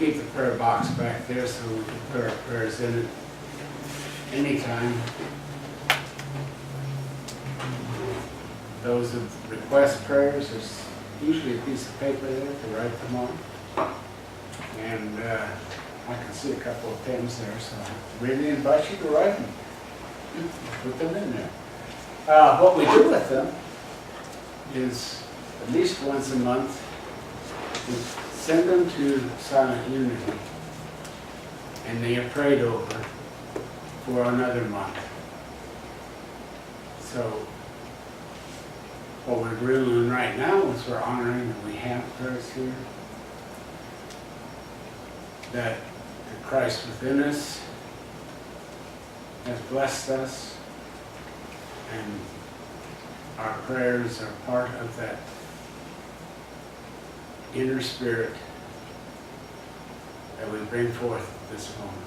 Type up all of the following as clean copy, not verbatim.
keep the prayer box back there so we can put our prayers in it anytime. Those that request prayers, there's usually a piece of paper there to write them on. And I can see a couple of pens there, so I really invite you to write them. Put them in there. What we do with them is at least once a month, we send them to Silent Unity, and they are prayed over for another month. So what we're doing right now is we're honoring that we have prayers here, that the Christ within us has blessed us, and our prayers are part of that inner spirit that we bring forth at this moment.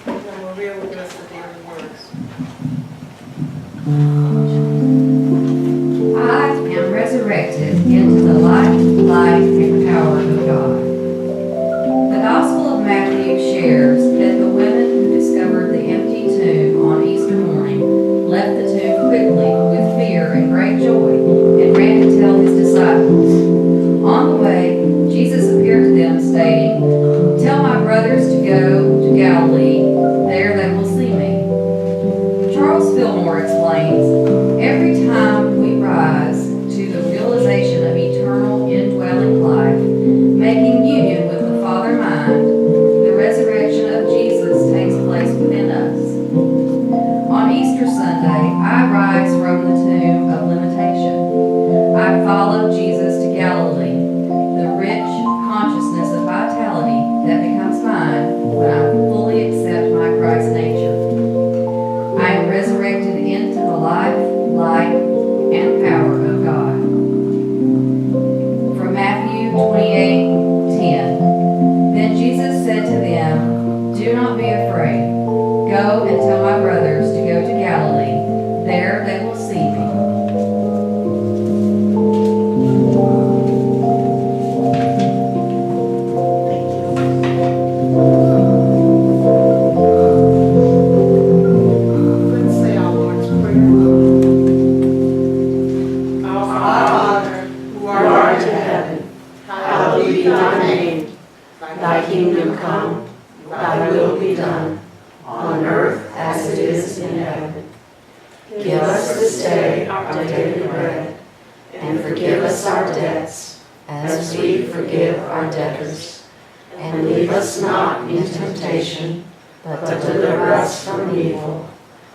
And we'll read with us the daily words. I am resurrected into the life, light, and power of God. The Gospel of Matthew shares that the women who discovered the empty tomb on Easter morning left the tomb quickly with fear and great joy and ran to tell his disciples. On the way, Jesus appeared to them, stating, "Tell my brothers to go to Galilee, there they will see me." Charles Fillmore explains, "Every time we rise to the realization of eternal indwelling life, making union with the Father mind, the resurrection of Jesus takes place within us. On Easter Sunday, I rise from the tomb of limitation. I follow Jesus to Galilee, the rich consciousness of vitality that becomes mine when I fully accept my Christ nature. I am resurrected into the life, light, and power of God." From Matthew 28:10. Then Jesus said to them, "Do not be afraid. Go and tell my brothers to go to Galilee. There they will see me." done, on earth as it is in heaven. Give us this day our daily bread, and forgive us our debts, as we forgive our debtors. And lead us not into temptation, but deliver us from evil.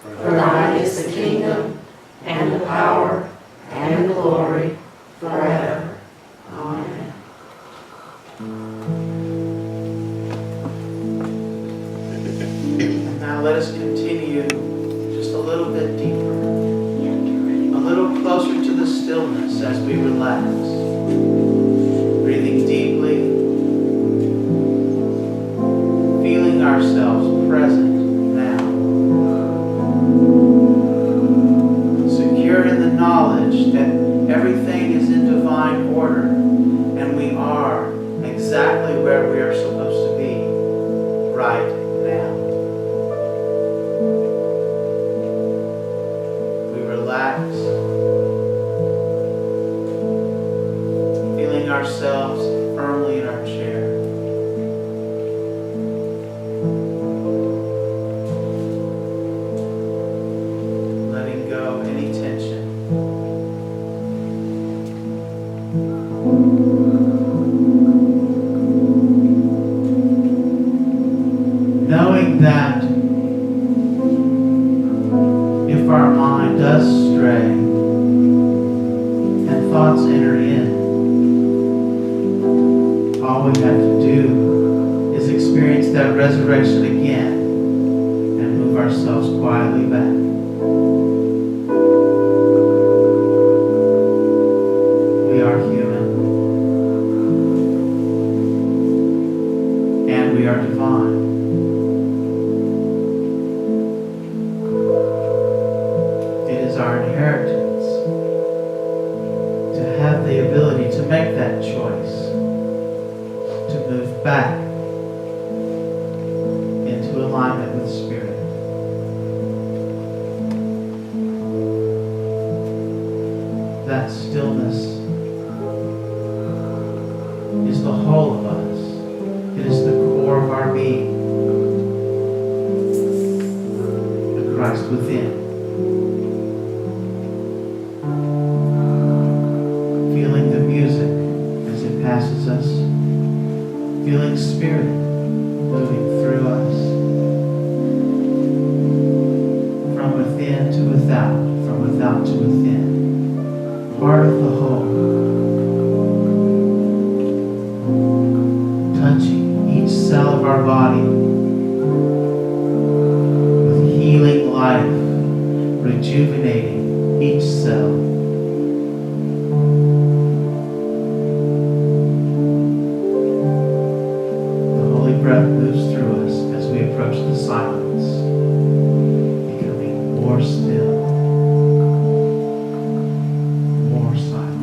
For thine is the kingdom, and the power, and the glory, forever. Amen. And now let us continue just a little bit deeper, a little closer to the stillness as we relax, breathing deeply, feeling ourselves present now, secure in the knowledge that everything is in divine order and we are exactly where we are supposed to be right now. We relax, feeling ourselves firmly in our chair. Letting go any tension. Knowing that if our mind does stray and thoughts enter in, all we have to do is experience that resurrection again and move ourselves quietly back. We are human and we are divine. Our inheritance to have the ability to make that choice, to move back into alignment with Spirit. That stillness is the whole of us. It is the core of our being, the Christ within. Passes us, feeling Spirit moving through us, from within to without, from without to within, part of the whole, touching each cell of our body with healing life, rejuvenating each cell. Breath moves through us as we approach the silence, becoming more still, more silent.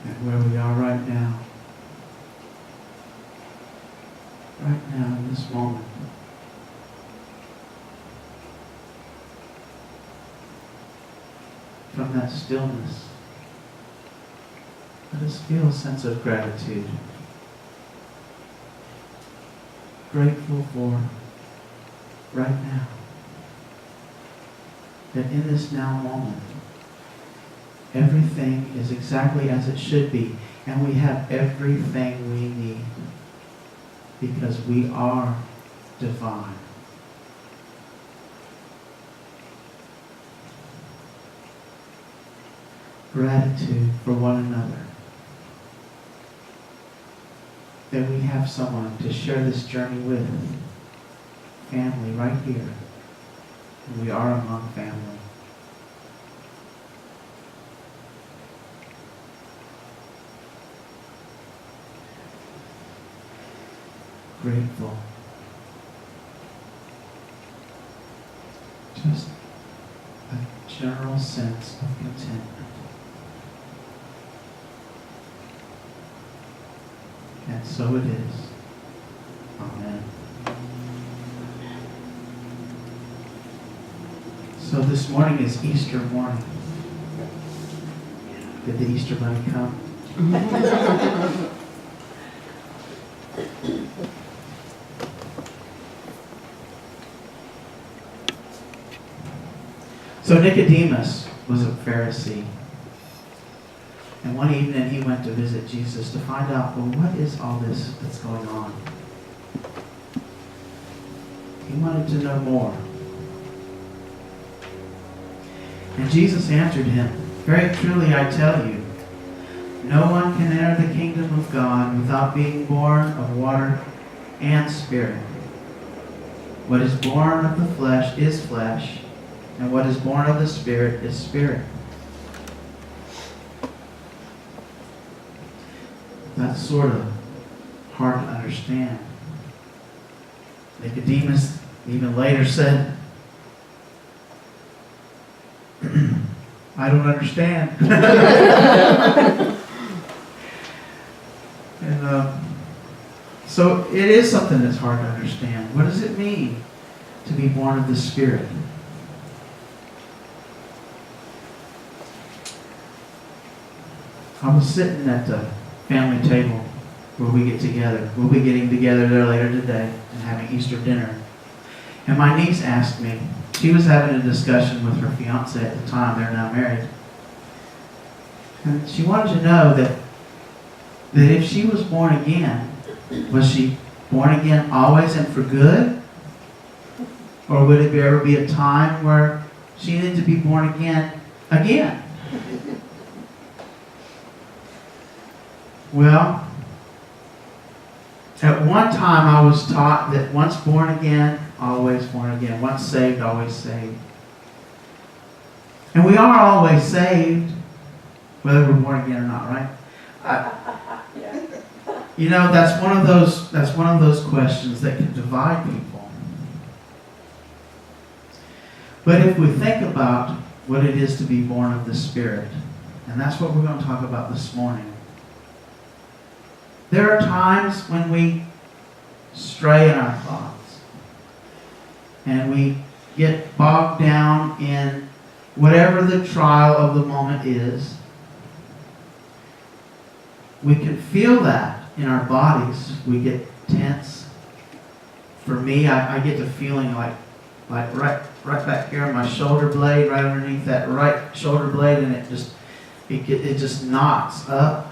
And where we are right now in this moment, from that stillness, let us feel a sense of gratitude. Grateful for right now, that in this now moment, Everything is exactly as it should be. And we have everything we need because we are divine. Gratitude for one another. That we have someone to share this journey with. Family right here. And we are among family. Grateful. Just a general sense of contentment. And so it is. Amen. So this morning is Easter morning. Did the Easter bunny come? So Nicodemus was a Pharisee. And one evening he went to visit Jesus to find out, well, what is all this that's going on? He wanted to know more. And Jesus answered him, very truly I tell you, no one can enter the kingdom of God without being born of water and spirit. What is born of the flesh is flesh, and what is born of the Spirit is spirit. That's sort of hard to understand. Nicodemus even later said, I don't understand. And so it is something that's hard to understand. What does it mean to be born of the Spirit? I was sitting at the family table where we get together. We'll be getting together there later today and having Easter dinner. And my niece asked me, she was having a discussion with her fiance at the time, they're now married. And she wanted to know that if she was born again, was she born again always and for good? Or would it ever be a time where she needed to be born again again? Well, at one time I was taught that once born again, always born again. Once saved, always saved. And we are always saved, whether we're born again or not, right? You know, that's one of those questions that can divide people. But if we think about what it is to be born of the Spirit, and that's what we're going to talk about this morning. There are times when we stray in our thoughts and we get bogged down in whatever the trial of the moment is. We can feel that in our bodies. We get tense. For me, I get the feeling like right back here on my shoulder blade, right underneath that right shoulder blade, and it just knots up.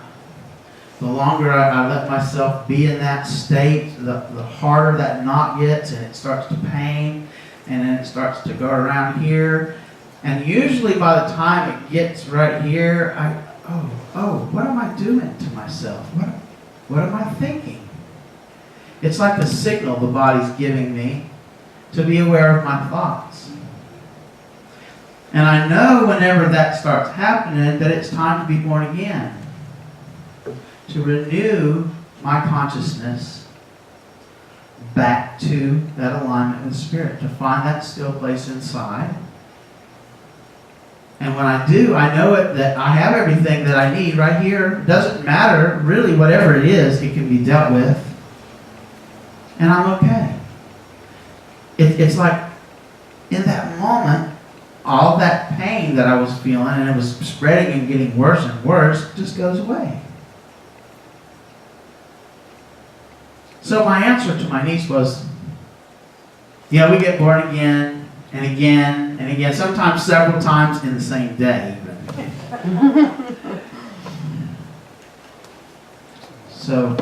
The longer I let myself be in that state, the harder that knot gets, and it starts to pain, and then it starts to go around here. And usually by the time it gets right here, what am I doing to myself? What am I thinking? It's like the signal the body's giving me to be aware of my thoughts. And I know whenever that starts happening that it's time to be born again. To renew my consciousness back to that alignment with Spirit, to find that still place inside. And when I do, I know that I have everything that I need right here. It doesn't matter, really, whatever it is, it can be dealt with. And I'm okay. It's like, in that moment, all that pain that I was feeling, and it was spreading and getting worse and worse, just goes away. So my answer to my niece was, yeah, we get born again and again and again, sometimes several times in the same day even. So,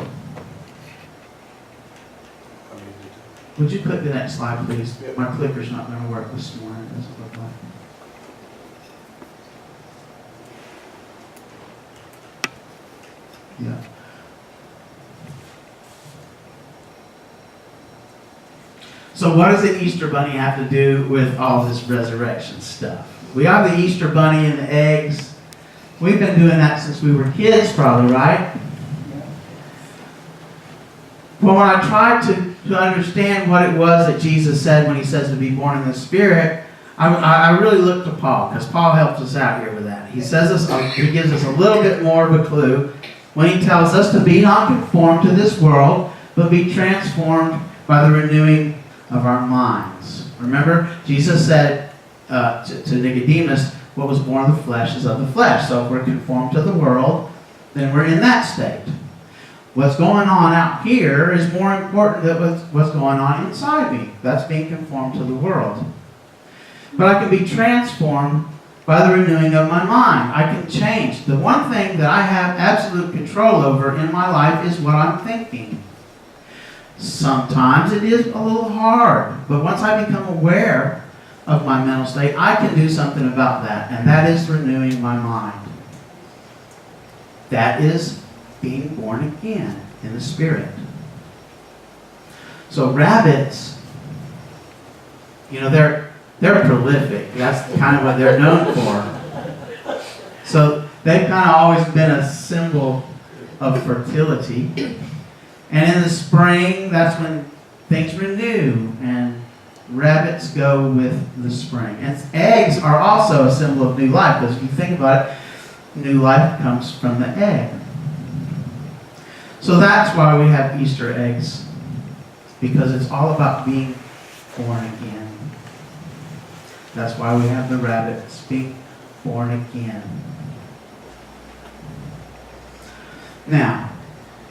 would you click the next slide, please? Yep. My clicker's not going to work this morning, it doesn't look like. Yeah. So what does the Easter Bunny have to do with all this resurrection stuff? We have the Easter Bunny and the eggs. We've been doing that since we were kids, probably, right? Well, when I tried to understand what it was that Jesus said when he says to be born in the Spirit, I really looked to Paul, because Paul helps us out here with that. He gives us a little bit more of a clue when he tells us to be not conformed to this world, but be transformed by the renewing of our minds. Remember, Jesus said to Nicodemus, what was born of the flesh is of the flesh. So if we're conformed to the world, then we're in that state. What's going on out here is more important than what's going on inside me. That's being conformed to the world. But I can be transformed by the renewing of my mind. I can change. The one thing that I have absolute control over in my life is what I'm thinking. Sometimes it is a little hard, but once I become aware of my mental state, I can do something about that, and that is renewing my mind. That is being born again in the Spirit. So rabbits, they're prolific. That's kind of what they're known for. So they've kind of always been a symbol of fertility. And in the spring, that's when things renew, and rabbits go with the spring. And eggs are also a symbol of new life, because if you think about it, new life comes from the egg. So that's why we have Easter eggs, because it's all about being born again. That's why we have the rabbits being born again. Now,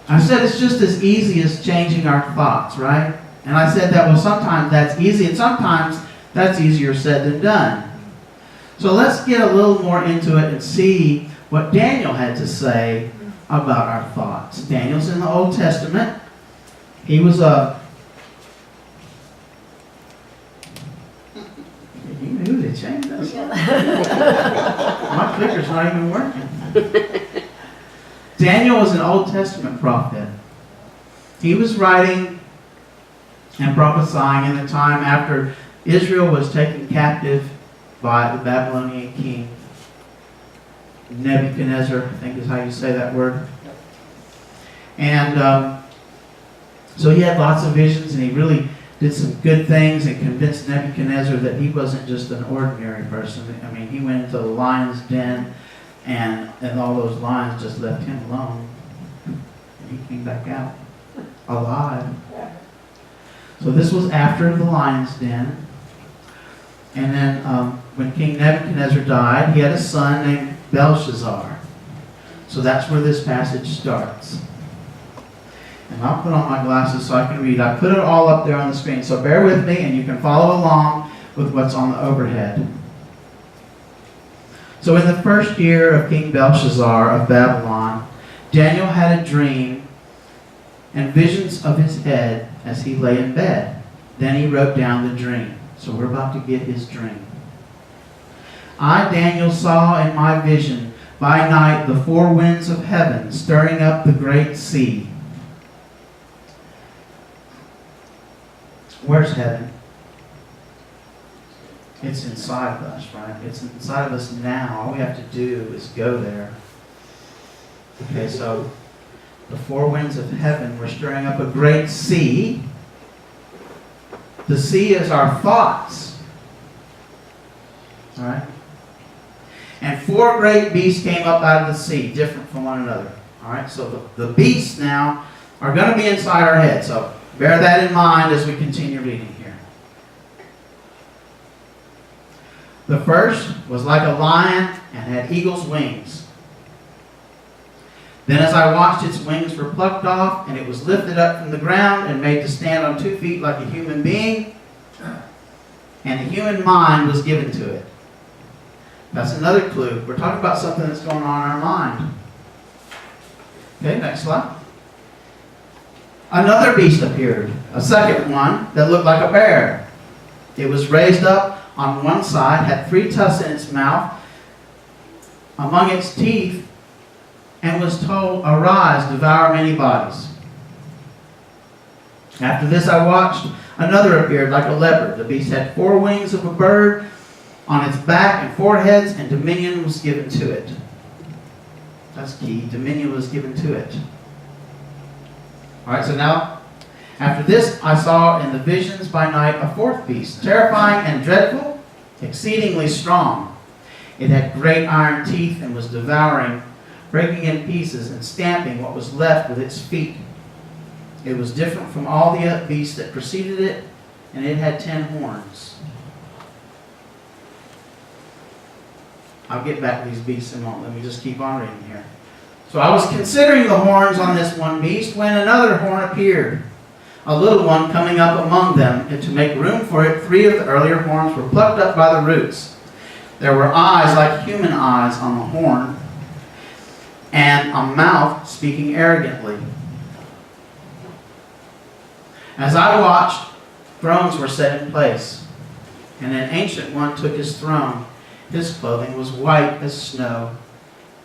I said it's just as easy as changing our thoughts, right? And I said that, well, sometimes that's easy, and sometimes that's easier said than done. So let's get a little more into it and see what Daniel had to say about our thoughts. Daniel's in the Old Testament. He was You knew to change that. My clicker's not even working. Daniel was an Old Testament prophet. He was writing and prophesying in the time after Israel was taken captive by the Babylonian king. Nebuchadnezzar, I think is how you say that word. And so he had lots of visions, and he really did some good things and convinced Nebuchadnezzar that he wasn't just an ordinary person. I mean, he went into the lion's den, and all those lions just left him alone. And he came back out alive. So this was after the lion's den. And then when King Nebuchadnezzar died, he had a son named Belshazzar. So that's where this passage starts. And I'll put on my glasses so I can read. I put it all up there on the screen. So bear with me, and you can follow along with what's on the overhead. So in the first year of King Belshazzar of Babylon, Daniel had a dream and visions of his head as he lay in bed. Then he wrote down the dream. So we're about to get his dream. I, Daniel, saw in my vision by night the four winds of heaven stirring up the great sea. Where's heaven? It's inside of us, right? It's inside of us now. All we have to do is go there. Okay, so the four winds of heaven were stirring up a great sea. The sea is our thoughts. All right? And four great beasts came up out of the sea, different from one another. All right, so the beasts now are going to be inside our head. So bear that in mind as we continue reading here. The first was like a lion and had eagle's wings. Then as I watched, its wings were plucked off, and it was lifted up from the ground and made to stand on 2 feet like a human being, and the human mind was given to it. That's another clue. We're talking about something that's going on in our mind. Okay, next slide. Another beast appeared, a second one that looked like a bear. It was raised up on one side, had 3 tusks in its mouth, among its teeth, and was told, "Arise, devour many bodies." After this I watched, another appeared like a leopard. The beast had 4 wings of a bird on its back and 4 heads, and dominion was given to it. That's key. Dominion was given to it. All right, so now, after this, I saw in the visions by night a 4th beast, terrifying and dreadful, exceedingly strong. It had great iron teeth and was devouring, breaking in pieces and stamping what was left with its feet. It was different from all the other beasts that preceded it, and it had 10 horns. I'll get back to these beasts in a moment. Let me just keep on reading here. So I was considering the horns on this one beast when another horn appeared, a little one coming up among them, and to make room for it, 3 of the earlier horns were plucked up by the roots. There were eyes like human eyes on the horn, and a mouth speaking arrogantly. As I watched, thrones were set in place, and an ancient one took his throne. His clothing was white as snow,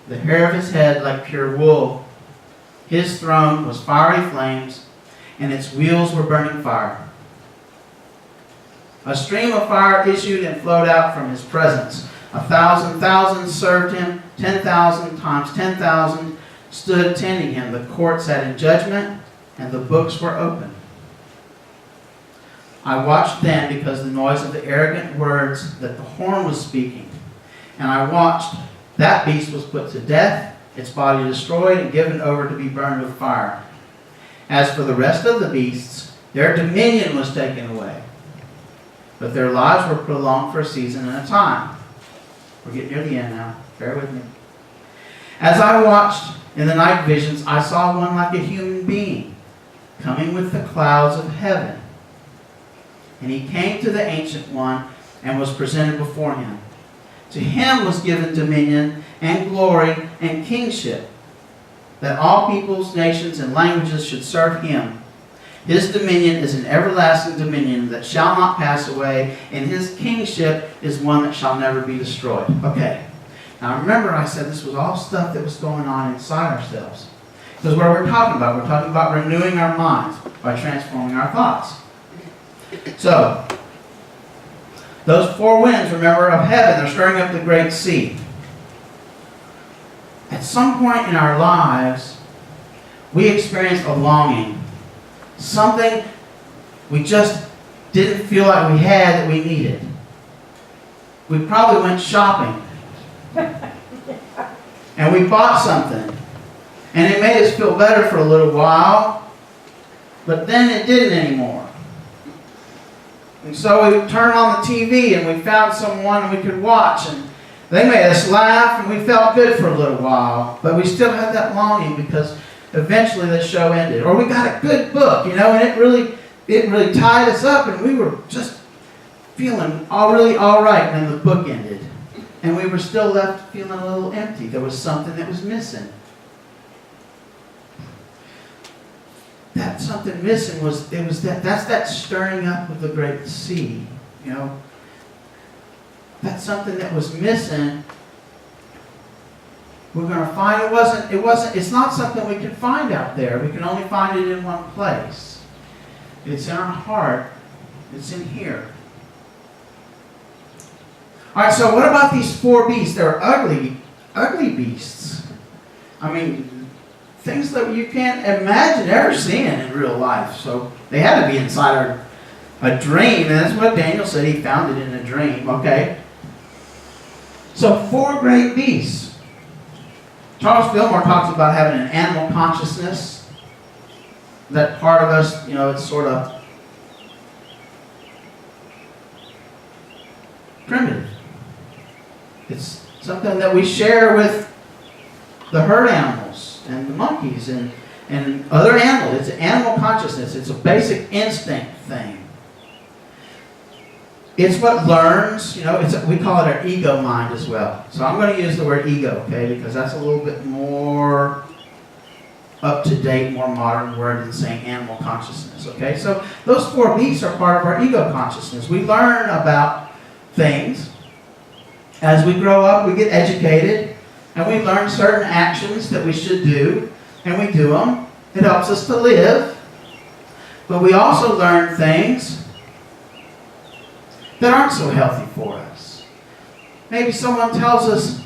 the hair of his head like pure wool. His throne was fiery flames, and its wheels were burning fire. A stream of fire issued and flowed out from his presence. 1,000 served him, 10,000 times 10,000 stood attending him. The court sat in judgment, and the books were opened. I watched then because the noise of the arrogant words that the horn was speaking. And I watched, that beast was put to death, its body destroyed and given over to be burned with fire. As for the rest of the beasts, their dominion was taken away, but their lives were prolonged for a season and a time. We're getting near the end now. Bear with me. As I watched in the night visions, I saw one like a human being coming with the clouds of heaven. And he came to the Ancient One and was presented before him. To him was given dominion and glory and kingship, that all peoples, nations, and languages should serve him. His dominion is an everlasting dominion that shall not pass away, and his kingship is one that shall never be destroyed. Okay. Now remember I said this was all stuff that was going on inside ourselves. Because what we're talking about renewing our minds by transforming our thoughts. So, those 4 winds, remember, of heaven, they're stirring up the great sea. At some point in our lives, we experience a longing. Something we just didn't feel like we had that we needed. We probably went shopping. And we bought something. And it made us feel better for a little while. But then it didn't anymore. And so we turned on the TV and we found someone we could watch. And they made us laugh and we felt good for a little while. But we still had that longing because eventually the show ended. Or we got a good book, and it really tied us up, and we were just feeling really all right, and then the book ended. And we were still left feeling a little empty. There was something that was missing. That something missing that's that stirring up of the great sea, That's something that was missing. We're going to find it's not something we can find out there. We can only find it in one place. It's in our heart. It's in here. All right, so what about these 4 beasts? They're ugly beasts. I mean, things that you can't imagine ever seeing in real life. So they had to be inside a dream, and that's what Daniel said. He found it in a dream, okay? So 4 great beasts. Charles Fillmore talks about having an animal consciousness. That part of us, it's sort of primitive. It's something that we share with the herd animals and the monkeys and other animals. It's an animal consciousness. It's a basic instinct thing. It's what learns, we call it our ego mind as well. So I'm going to use the word ego, okay, because that's a little bit more up-to-date, more modern word than saying animal consciousness, okay? So those 4 beasts are part of our ego consciousness. We learn about things. As we grow up, we get educated, and we learn certain actions that we should do, and we do them. It helps us to live. But we also learn things that aren't so healthy for us. Maybe someone tells us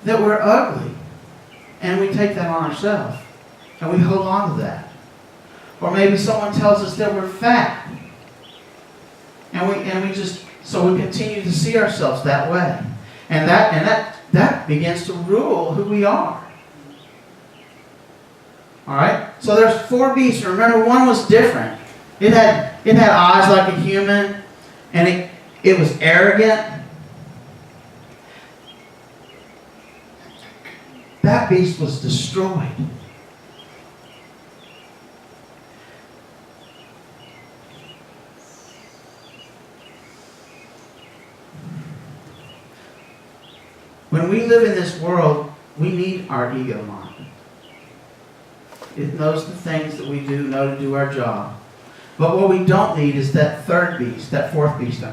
that we're ugly, and we take that on ourselves, and we hold on to that. Or maybe someone tells us that we're fat, and we just, so we continue to see ourselves that way. And that begins to rule who we are. All right? So there's 4 beasts. Remember, one was different. It had eyes like a human, and it was arrogant. That beast was destroyed. When we live in this world, we need our ego mind. It knows the things that we know to do our job. But what we don't need is that 4th beast,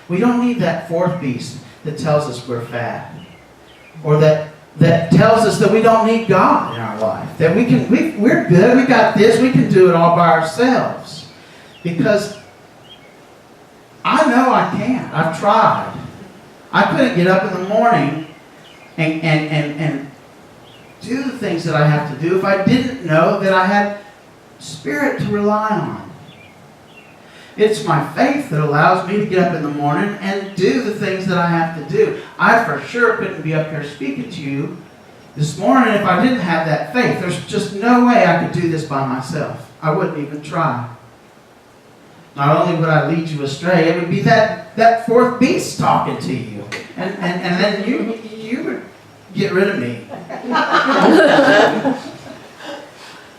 We don't need that 4th beast that tells us we're fat. Or that tells us that we don't need God in our life. That we're good, we got this, we can do it all by ourselves. Because I know I can't. I've tried. I couldn't get up in the morning and do the things that I have to do if I didn't know that I had Spirit to rely on. It's my faith that allows me to get up in the morning and do the things that I have to do. I for sure couldn't be up here speaking to you this morning if I didn't have that faith. There's just no way I could do this by myself. I wouldn't even try. Not only would I lead you astray, it would be that 4th beast talking to you. And then you would get rid of me.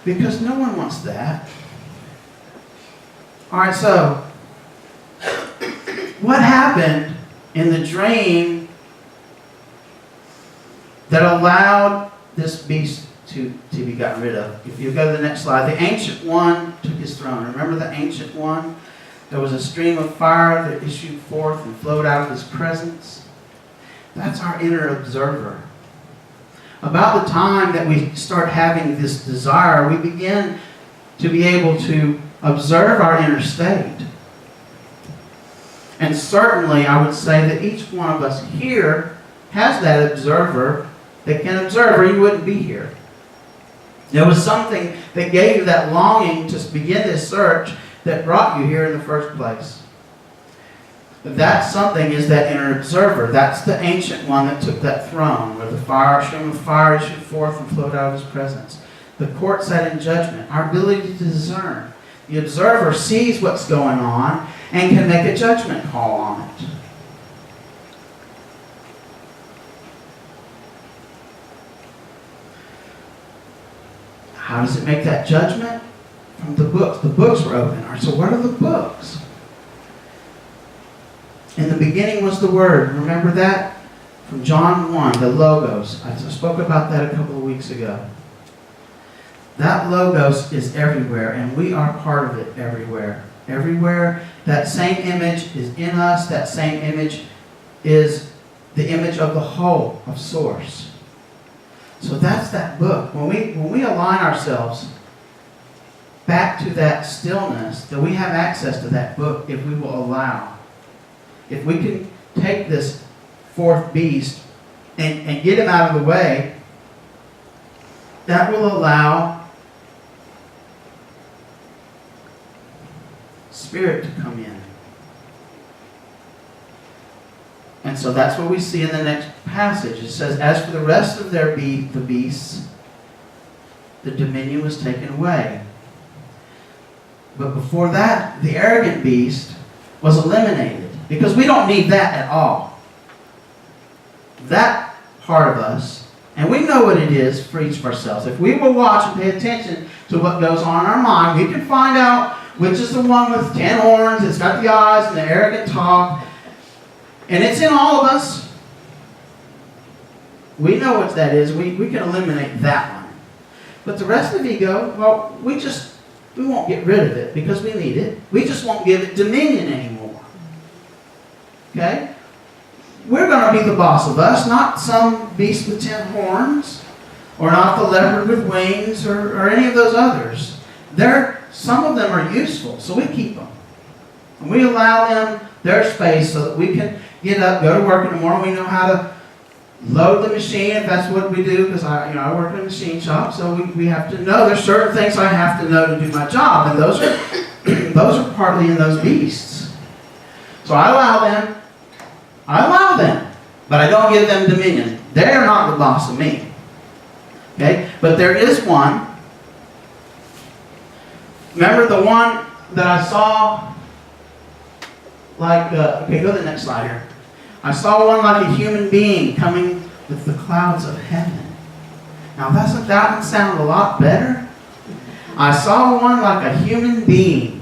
Because no one wants that. All right, so what happened in the dream that allowed this beast to be gotten rid of? If you go to the next slide, the Ancient One took his throne. Remember the Ancient One? There was a stream of fire that issued forth and flowed out of his presence. That's our inner observer. About the time that we start having this desire, we begin to be able to observe our inner state. And certainly, I would say that each one of us here has that observer that can observe, or you wouldn't be here. There was something that gave you that longing to begin this search that brought you here in the first place. That something is that inner observer. That's the Ancient One that took that throne, where the stream of fire issued forth and flowed out of his presence. The court sat in judgment. Our ability to discern. The observer sees what's going on and can make a judgment call on it. How does it make that judgment? From the books. The books were open. All right, so what are the books? In the beginning was the Word. Remember that? From John 1, the Logos. I spoke about that a couple of weeks ago. That Logos is everywhere, and we are part of it everywhere. Everywhere, that same image is in us. That same image is the image of the whole, of Source. So that's that book. When we align ourselves back to that stillness, that we have access to that book if we will allow. If we can take this 4th beast and get him out of the way, that will allow Spirit to come in. And so that's what we see in the next passage. It says, as for the rest of the beasts, the dominion was taken away. But before that, the arrogant beast was eliminated. Because we don't need that at all. That part of us, and we know what it is for each of ourselves. If we will watch and pay attention to what goes on in our mind, we can find out which is the one with 10 horns, it's got the eyes and the arrogant talk, and it's in all of us. We know what that is. We can eliminate that one. But the rest of ego, well, we won't get rid of it because we need it. We just won't give it dominion anymore. Okay? We're going to be the boss of us, not some beast with 10 horns, or not the leopard with wings, or any of those others. Some of them are useful, so we keep them. And we allow them their space so that we can get up, go to work in the morning. We know how to load the machine, if that's what we do, because I work in a machine shop, so we have to know. There's certain things I have to know to do my job, and those are partly in those beasts. So I allow them, but I don't give them dominion. They're not the boss of me. Okay? But there is one. Remember the one that I saw, okay, go to the next slide here. I saw one like a human being coming with the clouds of heaven. Now, doesn't that one sound a lot better? I saw one like a human being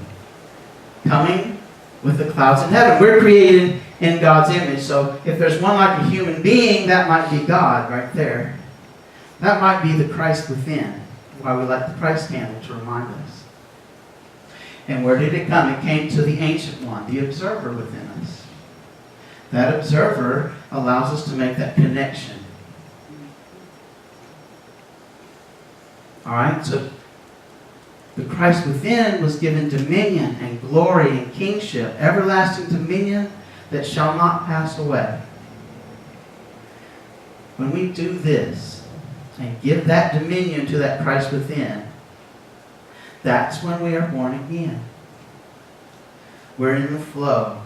coming with the clouds of heaven. We're created in God's image, so if there's one like a human being, that might be God right there. That might be the Christ within, why we light the Christ candle to remind us. And where did it come? It came to the Ancient One, the observer within us. That observer allows us to make that connection. Alright, so the Christ within was given dominion and glory and kingship, everlasting dominion that shall not pass away. When we do this and give that dominion to that Christ within, that's when we are born again. We're in the flow.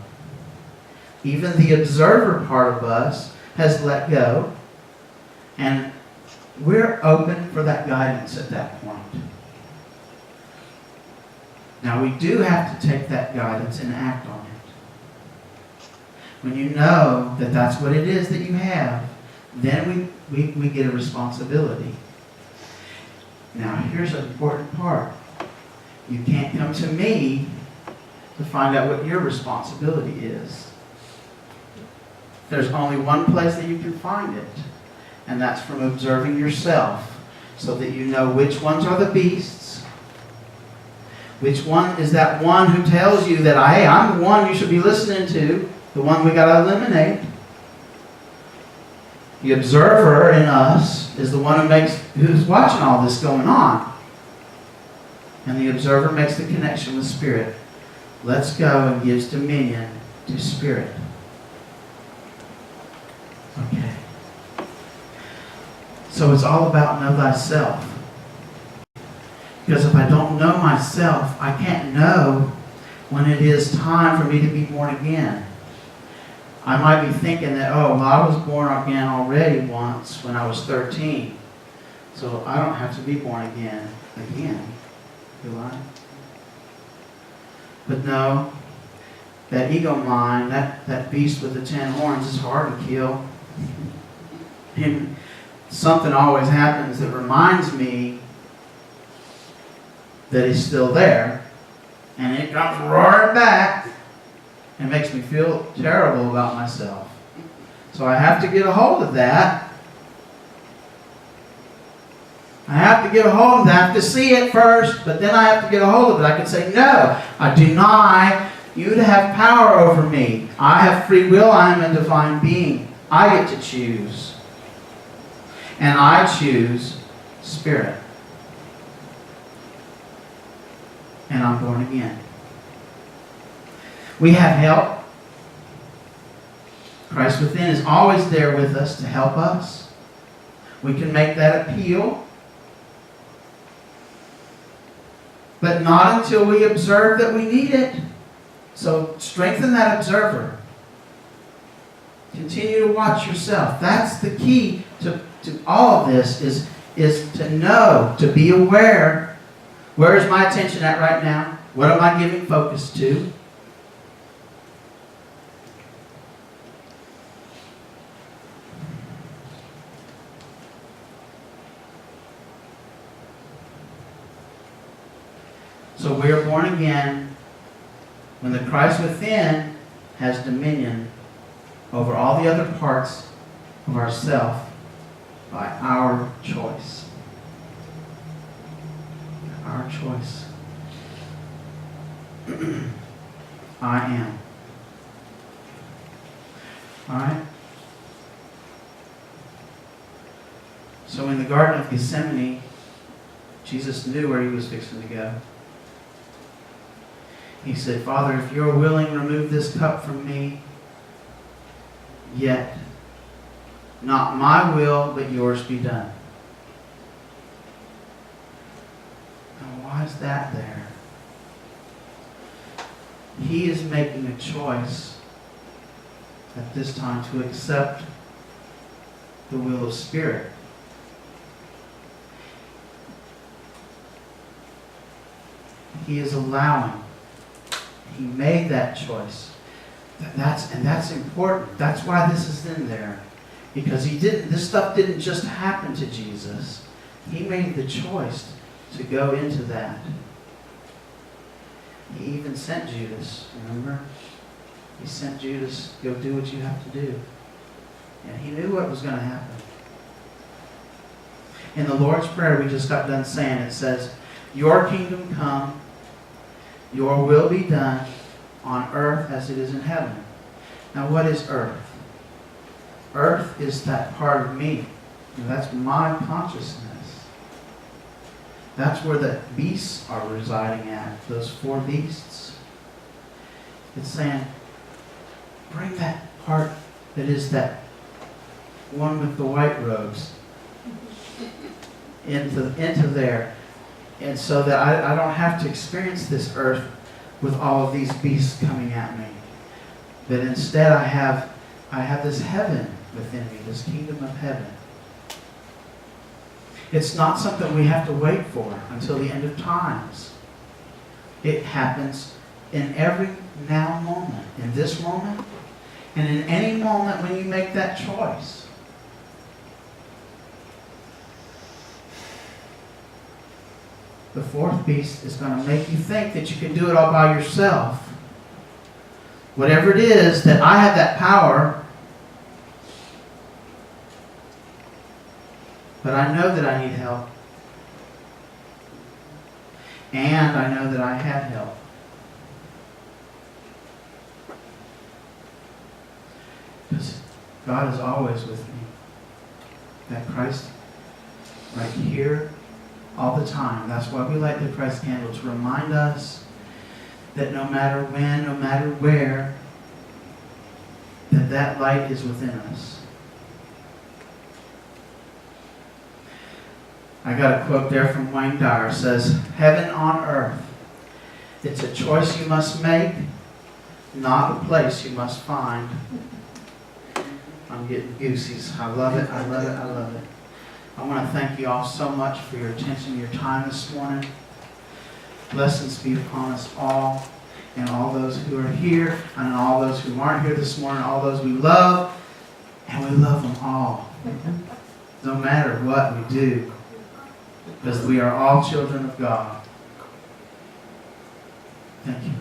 Even the observer part of us has let go, and we're open for that guidance at that point. Now we do have to take that guidance and act on it. When you know that that's what it is that you have, then we get a responsibility. Now here's an important part. You can't come to me to find out what your responsibility is. There's only one place that you can find it, and that's from observing yourself, so that you know which ones are the beasts, which one is that one who tells you that, hey, I'm the one you should be listening to, the one we got to eliminate. The observer in us is the one who's watching all this going on. And the observer makes the connection with Spirit. Let's go and gives dominion to Spirit. Okay. So it's all about know thyself. Because if I don't know myself, I can't know when it is time for me to be born again. I might be thinking that, oh, well, I was born again already once when I was 13. So I don't have to be born again. Do I? But no, that ego mind, that beast with the 10 horns is hard to kill. And something always happens that reminds me that he's still there. And it comes roaring back and makes me feel terrible about myself. So I have to get a hold of that. I have to get a hold of that. I have to see it first, but then I have to get a hold of it. I can say, no, I deny you to have power over me. I have free will. I am a divine being. I get to choose. And I choose Spirit. And I'm born again. We have help. Christ within is always there with us to help us. We can make that appeal. But not until we observe that we need it. So strengthen that observer. Continue to watch yourself. That's the key to all of this is to know, to be aware. Where is my attention at right now? What am I giving focus to? So we are born again when the Christ within has dominion over all the other parts of ourself by our choice. Our choice. I am. Alright? So in the Garden of Gethsemane, Jesus knew where he was fixing to go. He said, Father, if you're willing, remove this cup from me. Yet, not my will, but yours be done. Now, why is that there? He is making a choice at this time to accept the will of Spirit. He is allowing. He made that choice. That's important. That's why this is in there. Because this stuff didn't just happen to Jesus. He made the choice to go into that. He even sent Judas, remember? He sent Judas, go do what you have to do. And he knew what was going to happen. In the Lord's Prayer we just got done saying, it says, your kingdom come, your will be done on earth as it is in heaven. Now what is earth? Earth is that part of me. That's my consciousness. That's where the beasts are residing at, those 4 beasts. It's saying, bring that part that is that one with the white robes into there. And so that I don't have to experience this earth with all of these beasts coming at me. But instead I have this heaven within me, this kingdom of heaven. It's not something we have to wait for until the end of times. It happens in every now moment, in this moment, and in any moment when you make that choice. The 4th beast is going to make you think that you can do it all by yourself. Whatever it is, that I have that power, but I know that I need help. And I know that I have help. Because God is always with me. That Christ right here all the time. That's why we light the Christ candle, to remind us that no matter when, no matter where, that light is within us. I got a quote there from Wayne Dyer. It says, heaven on earth. It's a choice you must make, not a place you must find. I'm getting goosies. I love it, I love it, I love it. I want to thank you all so much for your attention, your time this morning. Blessings be upon us all, and all those who are here, and all those who aren't here this morning, all those we love, and we love them all. No matter what we do, because we are all children of God. Thank you.